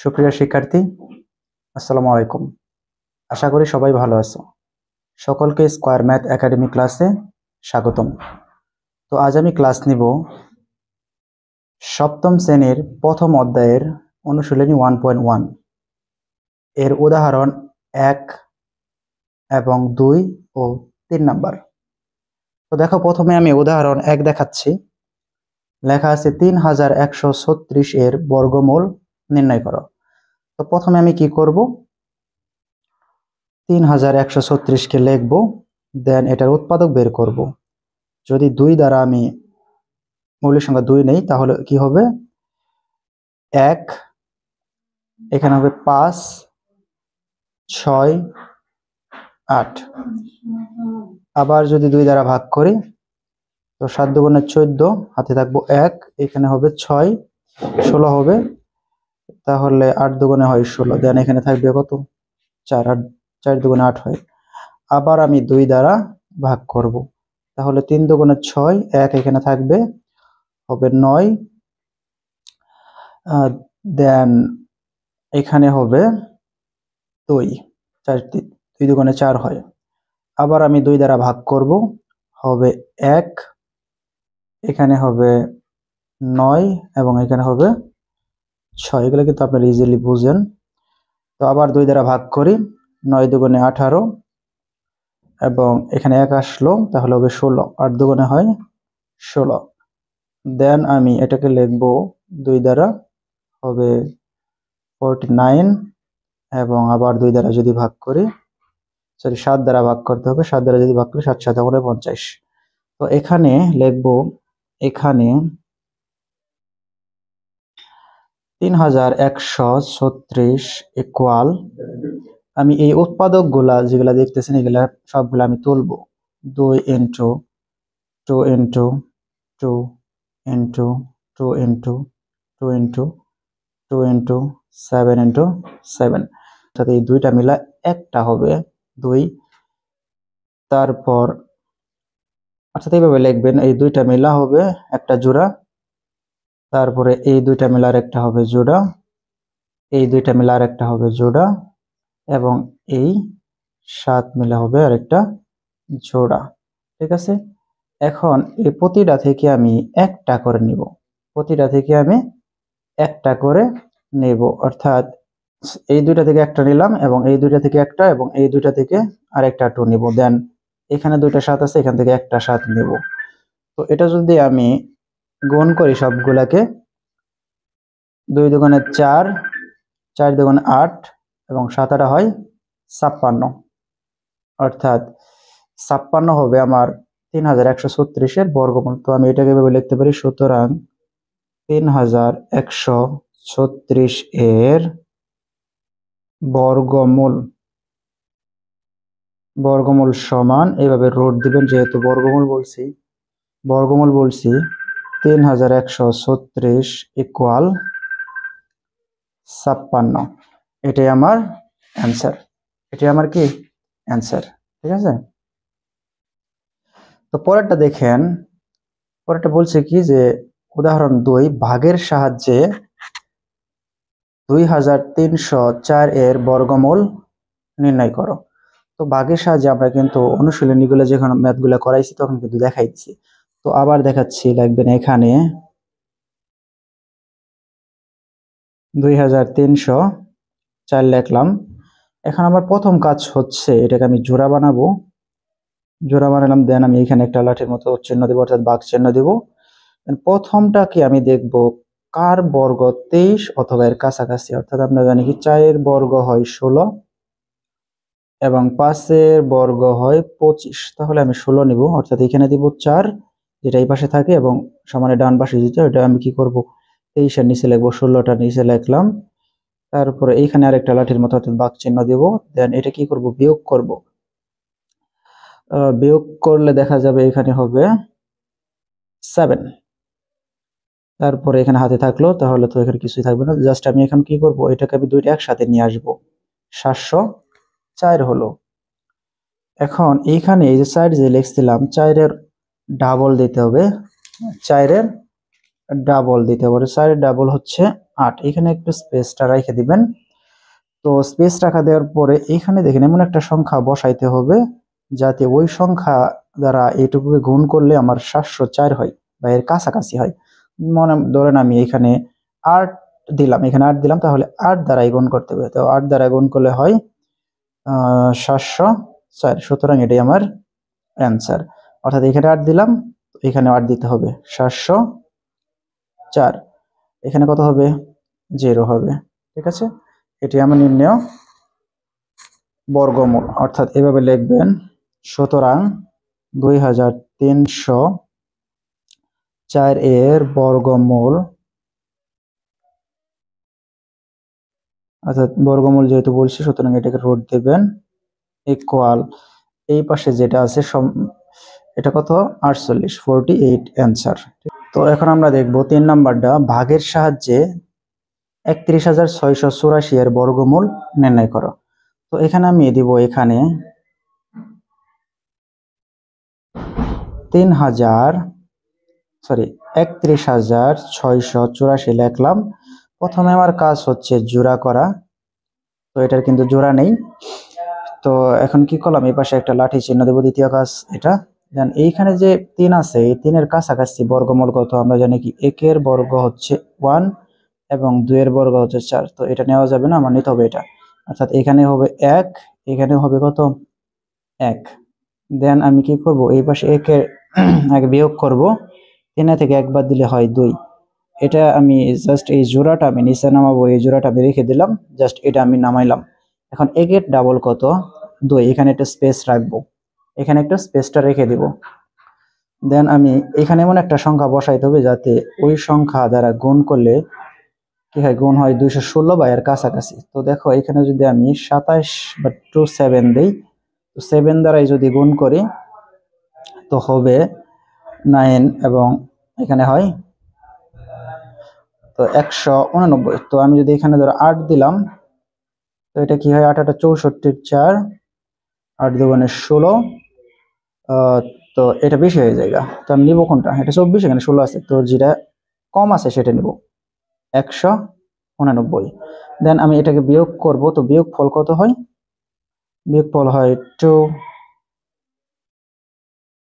সুপ্রিয় শিক্ষার্থী, আসসালামু আলাইকুম। আশা করি সবাই ভালো আছো। সকলকে স্কয়ার ম্যাথ একাডেমি ক্লাসে স্বাগতম। তো আজ আমি ক্লাস নিব সপ্তম শ্রেণীর প্রথম অধ্যায়ের অনুশীলনী 1.1 এর উদাহরণ 1 এবং 2 ও 3 নাম্বার। তো দেখো, প্রথমে আমি উদাহরণ 1 দেখাচ্ছি। লেখা আছে 3136 এর বর্গমূল নির্ণয় করো। তো প্রথমে আমি কি করব, 3136 কে লিখব, দেন এটার উৎপাদক বের করব। যদি 2 দ্বারা আমি মৌলিক সংখ্যা 2 নেই, তাহলে কি হবে 1, এখানে হবে 5, 6, 8। আবার যদি 2 দ্বারা ভাগ করি, তো 7 দুগুণে 14, হাতে থাকবো 1, এখানে হবে 6, 16 হবে, তাহলে 8 দুগুণে হয় 16, দেন এখানে থাকবে কত 4, 8, 4 দুগুণে 8 হয়। আবার আমি 2 দ্বারা ভাগ করব, তাহলে 3 দুগুণে 6, 1 এখানে থাকবে, হবে 9, দেন এখানে হবে 2, 2 দুগুণে 4 হয়। আবার আমি 2 দ্বারা ভাগ করব, হবে 1, এখানে হবে 9 এবং এখানে হবে 6। এগুলো কিন্তু আপনারা ইজিলি বুঝেন। তো আবার 2 দ্বারা ভাগ করি, 9 দুগুণে 18 এবং এখানে 1 আসলো, তাহলে হবে 16, 8 দুগুণে হয় 16। দেন আমি এটাকে লিখব 2 দ্বারা, হবে 49 এবং আবার 2 দ্বারা যদি ভাগ করি, 7 দ্বারা ভাগ করতে হবে, 7 দ্বারা যদি ভাগ করি 7 7 করে 50। তো এখানে লিখব, এখানে 3136 ইকুয়াল, আমি এই উৎপাদকগুলা যেগুলা দেখতেছেন এগুলা সবগুলা আমি তুলব। 2 into 2 into 2 into 2 into 2 into 2 into 7 into 7, অর্থাৎ এই দুইটা মিলা একটা হবে 2। তারপর অর্থাৎ এইভাবে লিখবেন, এই দুইটা মিলা হবে একটা জোড়া, তারপরে এই দুইটা মিলার একটা হবে জোড়া, এই দুইটা মিলার একটা হবে জোড়া, এবং এই 7 মিলা হবে আরেকটা জোড়া। ঠিক আছে, এখন এই প্রতিটা থেকে আমি একটা করে নিব, প্রতিটা থেকে আমি একটা করে নেব, অর্থাৎ এই দুইটা থেকে একটা নিলাম এবং এই দুইটা থেকে একটা এবং এই দুইটা থেকে আরেকটা 2 নিব। দেন এখানে দুইটা 7 আছে, এখান থেকে একটা 7 নেব। তো এটা যদি আমি গুণ করি সবগুলাকে, 2 দুগুণে 4, 4 দুগুণে 8 এবং 7 8 হয় 56, অর্থাৎ 56 হবে আমার 3136 এর বর্গমূল। তো আমি এটাকে এভাবে লিখতে পারি, সুতরাং 3136 এর বর্গমূল, বর্গমূল সমান, এইভাবে রুট দিবেন, যেহেতু বর্গমূল বলছি 3136 ইকুয়াল 56। এটাই আমার অ্যান্সার, এটাই আমার কি অ্যান্সার। ঠিক আছে, তো পরেরটা দেখেন, পরেরটা বলছে কি যে উদাহরণ 2, ভাগের সাহায্যে 2304 এর বর্গমূল নির্ণয় করো। তো ভাগের সাহায্যে আমরা কিন্তু অনুশীলনীগুলো যখন ম্যাথগুলো করাইছি তখন কিন্তু দেখাই দিছি। তো আবার দেখাচ্ছি, লিখবেন এখানে 2304 লিখলাম। এখন আমার প্রথম কাজ হচ্ছে এটাকে আমি জোড়া বানাবো, জোড়া বানালাম, দেন আমি এখানে একটা লাঠির মতো চিহ্ন দেবো, অর্থাৎ ভাগ চিহ্ন দেবো। প্রথমটাকে আমি দেখব কার বর্গ 23 অথবা এর কাছাকাছি, অর্থাৎ আমরা জানি কি 4 এর বর্গ হয় 16 এবং 5 এর বর্গ হয় 25, তাহলে আমি 16 নিব, অর্থাৎ এখানে দিব 4 যেটা এই পাশে থাকে এবং সমানে ডান পাশে যেটা, ওটা আমি কি করব 23 এর নিচে লিখবো, 16টা নিচে লিখলাম। তারপরে এইখানে আরেকটা লাঠির মতো অর্থাৎ ভাগ চিহ্ন দেব, দেন এটা কি করব বিয়োগ করব। বিয়োগ করলে দেখা যাবে এখানে হবে 7, তারপরে এখানে হাতে থাকলো, তাহলে তো এখানে কিছুই থাকবে না, জাস্ট আমি এখন কি করব, এটাকে আমি দুইটা একসাথে নিয়ে আসব, 704 হলো। এখন এইখানে এই যে 4 যে লিখছিলাম, 4 এর ডাবল দিতে হবে, 4 এর ডাবল দিতে হবে, 4 এর ডাবল হচ্ছে 8। এখানে একটু স্পেসটা রেখে দিবেন। তো স্পেস রাখা দেওয়ার পরে এখানে দেখেন এমন একটা সংখ্যা বসাইতে হবে যাতে ওই সংখ্যা দ্বারা এইটুকুকে গুণ করলে আমার 704 হয় বা এর কাছাকাছি হয়। মনে ধরেন আমি এখানে 8 দিলাম, এখানে 8 দিলাম, তাহলে 8 দ্বারাই গুণ করতে হবে। তো 8 দ্বারা গুণ করলে হয় 704। সুতরাং এটাই আমার অ্যান্সার। অর্থাৎ এখানে 8 দিলাম, এখানে 8 দিতে হবে, 704। এখানে কত হবে? 0 হবে। ঠিক আছে, এটি আমার নির্ণয় বর্গমূল। অর্থাৎ এভাবে লিখবেন, সুতরাং 2304 এর বর্গমূল, অর্থাৎ বর্গমূল যেহেতু বলছি সুতরাং এটাকে রুট দেবেন, ইকুয়াল এই পাশে যেটা আছে এটা কত? 48, 48 অ্যান্সার। তো এখন আমরা দেখব 3 নাম্বারটা, ভাগের সাহায্যে 31,684 এর বর্গমূল নির্ণয় করো। তো এখানে আমি দিব, এখানে 31,684 লিখলাম। প্রথমে আমার কাজ হচ্ছে জোড়া করা, তো এটার কিন্তু জোড়া নেই। তো এখন কি করলাম, এই পাশে একটা লাঠি চিহ্ন দেবো, দ্বিতীয় কাজ এটা। দেন এইখানে যে 3 আছে, এই 3-এর কাছাকাছি বর্গমূল কত আমরা জানি কি, 1-এর বর্গ হচ্ছে 1 এবং 2-এর বর্গ হচ্ছে 4। তো এটা নেওয়া যাবে না, আমার নিতে হবে এটা। অর্থাৎ এখানে হবে 1, এখানে হবে কত? 1। দেন আমি কি করব, এই পাশে 1-এর আগে বিয়োগ করব, 3 থেকে 1 বাদ দিলে হয় 2। এটা আমি জাস্ট এই জোড়াটা আমি নিচে নামাবো, এই জোড়াটা আমি রেখে দিলাম, জাস্ট এটা আমি নামাইলাম। এখন 1-এর ডাবল কত? 2। এখানে একটা স্পেস রাখবো, এখানে একটা স্পেসটা রেখে দিব। দেন আমি এখানে এমন একটা সংখ্যা বসাইতে হবে যাতে ওই সংখ্যা দ্বারা গুণ করলে কি হয়, গুণ হয় 216 বা এর কাছাকাছি। তো দেখো এখানে যদি আমি 27 বা 27 দেই, তো 7 দ্বারাই যদি গুণ করি তো হবে 9 এবং এখানে হয় তো 189। তো আমি যদি এখানে ধরো 8 দিলাম, তো এটা কি হয়, 8 8 64, 4, 8 2 16। তো এটা বেশি হয়ে যায়, তো আমি নিব কোনটা? এটা 24, এখানে 16 আছে, তো যেটা কম আছে সেটা নিব, 189। দেন আমি এটাকে বিয়োগ করব, তো বিয়োগ ফল কত হয়? বিয়োগ ফল হয় 2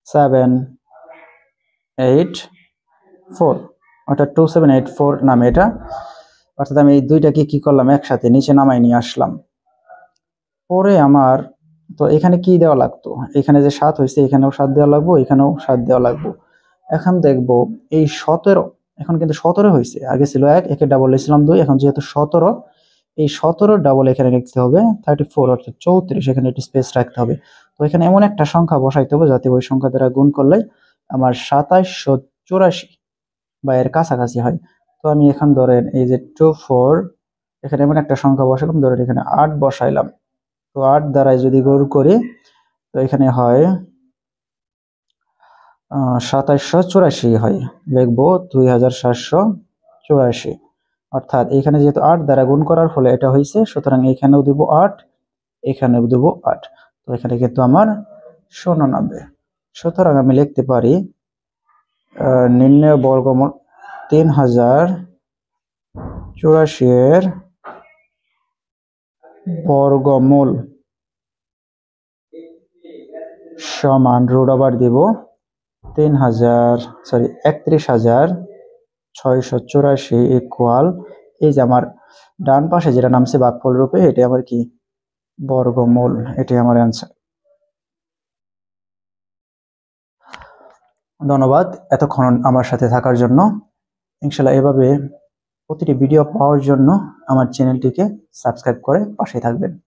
7 8 4, অর্থাৎ 2784 নামে এটা। অর্থাৎ আমি এই দুইটাকে কি করলাম, একসাথে নিচে নামাই নিয়ে আসলাম। পরে আমার তো এখানে কি দেওয়া লাগতো, এখানে যে 7 হয়েছে এখানেও 7 দেওয়া লাগবো, এখানেও 7 দেওয়া লাগবো। এখন দেখবো এই 17, এখন কিন্তু 17 হয়েছে, আগে ছিল 1, একে ডাবল নিয়েছিলাম 2, এখন যেহেতু 17, এই 17 ডাবল এখানে লিখতে হবে 34, অর্থাৎ 34, এখানে একটু স্পেস রাখতে হবে। তো এখানে এমন একটা সংখ্যা বসাইতে হবে যাতে ওই সংখ্যা দ্বারা গুণ করলে আমার 2784 বা এর কাছাকাছি হয়। তো আমি এখন ধরেন এই যে 24, এখানে এমন একটা সংখ্যা বসালাম, ধরেন এখানে 8 বসাইলাম। তো 8 দ্বারাই যদি গুণ করি তো এখানে হয় 2784 হয়, লিখবো 2784। অর্থাৎ এখানে যেহেতু 8 দ্বারা গুণ করার ফলে এটা হয়েছে, সুতরাং এখানেও দিব 8, এখানেও দিব 8। তো এখানে কিন্তু আমার 99। সুতরাং আমি লিখতে পারি নির্ণয় বর্গমূল 3084 এর বর্গমূল সমান, রুট ওভার দিব 31,684 ইকুয়াল, এই যে আমার ডান পাশে যেটা নামছে ভাগফল রূপে, এটা আমার কি, বর্গমূল। এটি আমার অ্যান্সার। ধন্যবাদ এতক্ষণ আমার সাথে থাকার জন্য। ইনশাআল্লাহ এভাবে প্রতিটি ভিডিও পাওয়ার জন্য আমার চ্যানেলটিকে সাবস্ক্রাইব করে পাশে থাকবেন।